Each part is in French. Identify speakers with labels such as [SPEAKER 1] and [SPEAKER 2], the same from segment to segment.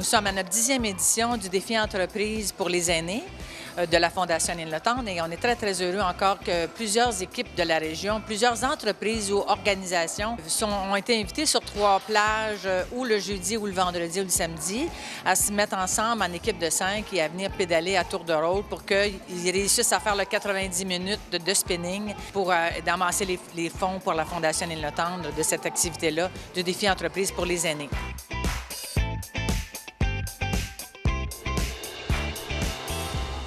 [SPEAKER 1] Nous sommes à notre 10e édition du défi entreprise pour les aînés de la Fondation Annie Latendre et on est très, très heureux encore que plusieurs équipes de la région, plusieurs entreprises ou organisations ont été invitées sur 3 plages ou le jeudi ou le vendredi ou le samedi à se mettre ensemble en équipe de 5 et à venir pédaler à tour de rôle pour qu'ils réussissent à faire le 90 minutes de spinning pour d'amasser les fonds pour la Fondation Annie Latendre de cette activité-là du défi entreprise pour les aînés.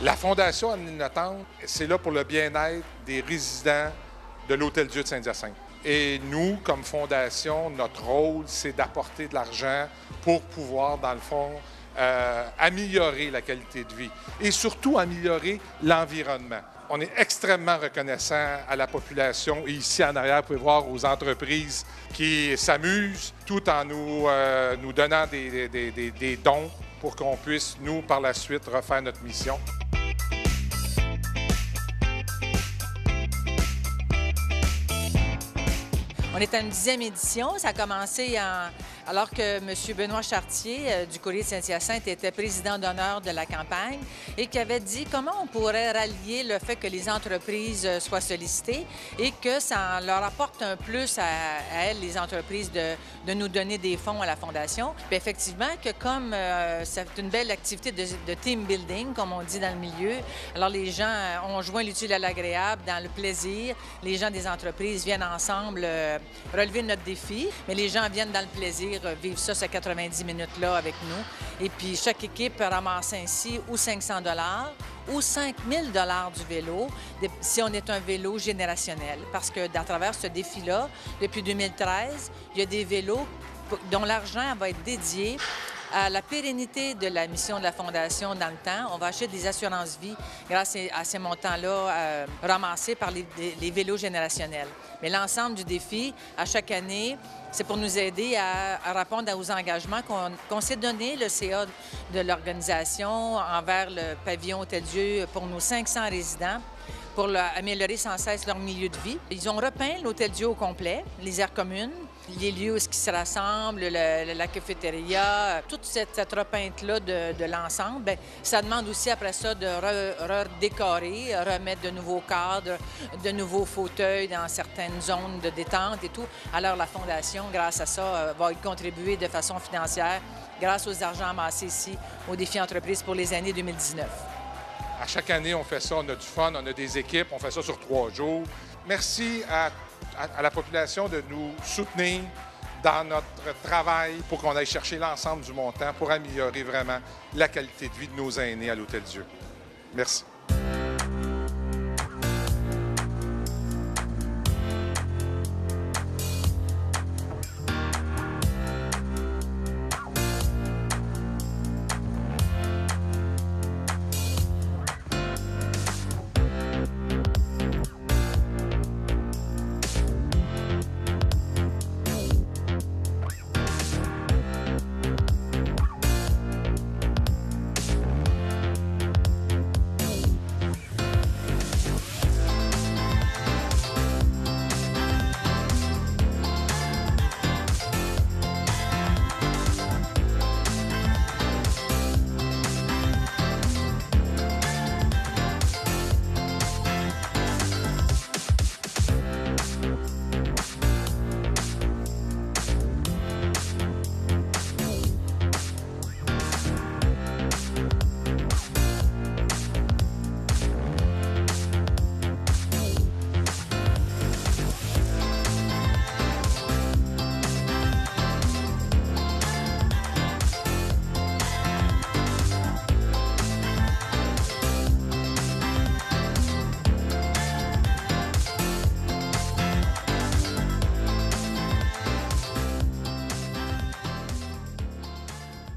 [SPEAKER 2] La Fondation Annie Latendre, c'est là pour le bien-être des résidents de l'Hôtel-Dieu de Saint-Hyacinthe. Et nous, comme fondation, notre rôle, c'est d'apporter de l'argent pour pouvoir, dans le fond, améliorer la qualité de vie et surtout améliorer l'environnement. On est extrêmement reconnaissant à la population et ici en arrière, vous pouvez voir aux entreprises qui s'amusent tout en nous donnant des dons pour qu'on puisse, nous, par la suite, refaire notre mission.
[SPEAKER 1] On est à une 10e édition. Ça a commencé alors que M. Benoît Chartier du Courrier de Saint-Hyacinthe était président d'honneur de la campagne et qui avait dit comment on pourrait rallier le fait que les entreprises soient sollicitées et que ça leur apporte un plus à elles, les entreprises, de nous donner des fonds à la Fondation. Puis effectivement, que comme c'est une belle activité de team building, comme on dit dans le milieu, alors les gens ont joint l'utile à l'agréable dans le plaisir. Les gens des entreprises viennent ensemble relever notre défi, mais les gens viennent dans le plaisir, vivre ça, ces 90 minutes-là avec nous. Et puis, chaque équipe ramasse ainsi ou 500 $ ou 5 000 $ du vélo, si on est un vélo générationnel. Parce que, à travers ce défi-là, depuis 2013, il y a des vélos dont l'argent va être dédié à la pérennité de la mission de la Fondation dans le temps. On va acheter des assurances-vie grâce à ces montants-là ramassés par les vélos générationnels. Mais l'ensemble du défi, à chaque année, c'est pour nous aider à répondre aux engagements qu'on s'est donnés, le CA de l'organisation, envers le pavillon Hôtel-Dieu pour nos 500 résidents, pour améliorer sans cesse leur milieu de vie. Ils ont repeint l'Hôtel-Dieu au complet, les aires communes, les lieux où ils se rassemblent, la cafétéria, toute cette repeinte-là de l'ensemble, bien, ça demande aussi après ça de redécorer, remettre de nouveaux cadres, de nouveaux fauteuils dans certaines zones de détente et tout. Alors la Fondation, grâce à ça, va y contribuer de façon financière grâce aux argents amassés ici au défi entreprise pour les années 2019.
[SPEAKER 2] À chaque année, on fait ça, on a du fun, on a des équipes, on fait ça sur 3 jours. Merci à la population de nous soutenir dans notre travail pour qu'on aille chercher l'ensemble du montant pour améliorer vraiment la qualité de vie de nos aînés à l'Hôtel-Dieu. Merci.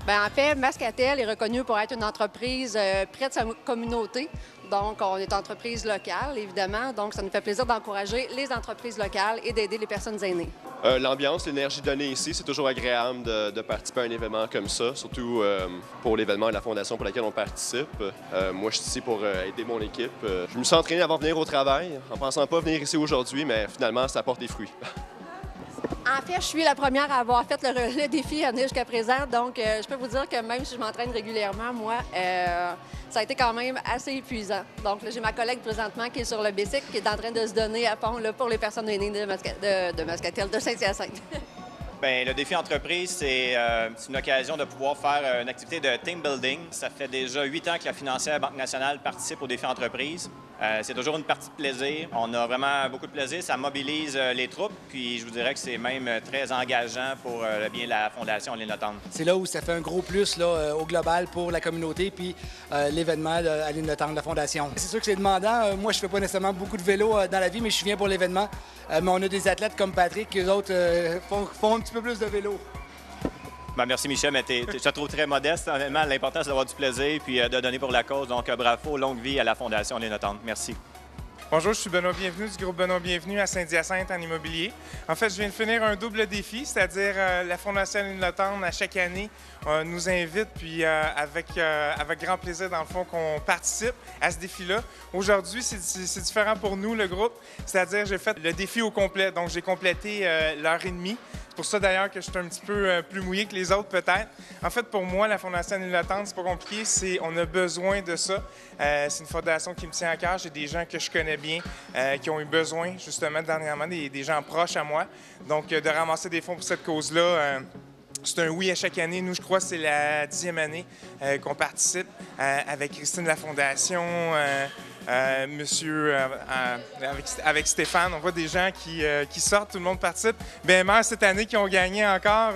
[SPEAKER 3] Bien, en fait, Mascatel est reconnu pour être une entreprise près de sa communauté. Donc, on est entreprise locale, évidemment. Donc, ça nous fait plaisir d'encourager les entreprises locales et d'aider les personnes aînées.
[SPEAKER 4] L'ambiance, l'énergie donnée ici, c'est toujours agréable de participer à un événement comme ça, surtout pour l'événement de la Fondation pour laquelle on participe. Moi, je suis ici pour aider mon équipe. Je me suis entraîné avant de venir au travail, en pensant pas venir ici aujourd'hui, mais finalement, ça porte des fruits.
[SPEAKER 3] En fait, je suis la première à avoir fait le défi année jusqu'à présent, donc je peux vous dire que même si je m'entraîne régulièrement, moi, ça a été quand même assez épuisant. Donc là, j'ai ma collègue présentement qui est sur le bicycle, qui est en train de se donner à fond là, pour les personnes aînées de Mascatel, de Saint-Hyacinthe.
[SPEAKER 5] Bien, le défi entreprise, c'est une occasion de pouvoir faire une activité de team building. Ça fait déjà 8 ans que la financière Banque nationale participe au défi entreprise. C'est toujours une partie de plaisir. On a vraiment beaucoup de plaisir. Ça mobilise les troupes. Puis je vous dirais que c'est même très engageant pour le bien de la Fondation Aline Latendre.
[SPEAKER 6] C'est là où ça fait un gros plus là, au global pour la communauté puis l'événement Aline Latendre, la Fondation. C'est sûr que c'est demandant. Moi, je fais pas nécessairement beaucoup de vélo dans la vie, mais je viens pour l'événement. Mais on a des athlètes comme Patrick, qui eux autres font un petit peu plus de vélo.
[SPEAKER 5] Bien, merci Michel, mais je te trouve très modeste. Honnêtement, l'important, c'est d'avoir du plaisir puis de donner pour la cause. Donc, bravo, longue vie à la Fondation Aline Latendre. Merci.
[SPEAKER 7] Bonjour, je suis Benoît Bienvenu du groupe Benoît Bienvenu à Saint-Hyacinthe en immobilier. En fait, je viens de finir un double défi, c'est-à-dire la Fondation Aline Latendre, à chaque année, nous invite, puis avec grand plaisir, dans le fond, qu'on participe à ce défi-là. Aujourd'hui, c'est différent pour nous, le groupe, c'est-à-dire j'ai fait le défi au complet, donc j'ai complété l'heure et demie. C'est pour ça, d'ailleurs, que je suis un petit peu plus mouillé que les autres, peut-être. En fait, pour moi, la Fondation Aline Latendre, c'est pas compliqué, on a besoin de ça. C'est une fondation qui me tient à cœur. J'ai des gens que je connais bien qui ont eu besoin, justement, dernièrement, des gens proches à moi. Donc, de ramasser des fonds pour cette cause-là, c'est un oui à chaque année. Nous, je crois que c'est la 10e année qu'on participe avec Christine de la Fondation, avec Stéphane. On voit des gens qui sortent, tout le monde participe. BMR cette année qui ont gagné encore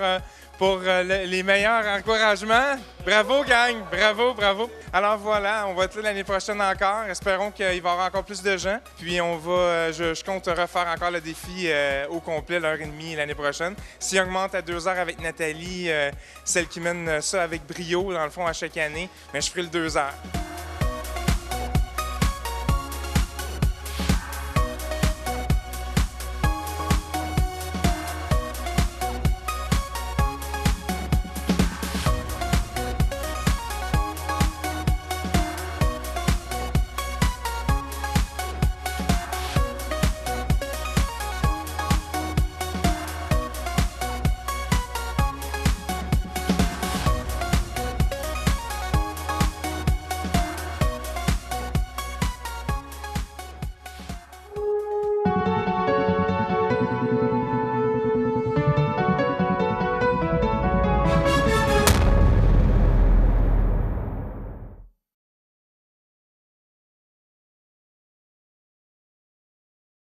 [SPEAKER 7] pour les meilleurs encouragements. Bravo, gang! Bravo, bravo! Alors voilà, on va être là l'année prochaine encore. Espérons qu'il va y avoir encore plus de gens. Puis je compte refaire encore le défi au complet, l'heure et demie l'année prochaine. S'il augmente à 2 heures avec Nathalie, celle qui mène ça avec brio, dans le fond, à chaque année, mais je ferai le 2 heures.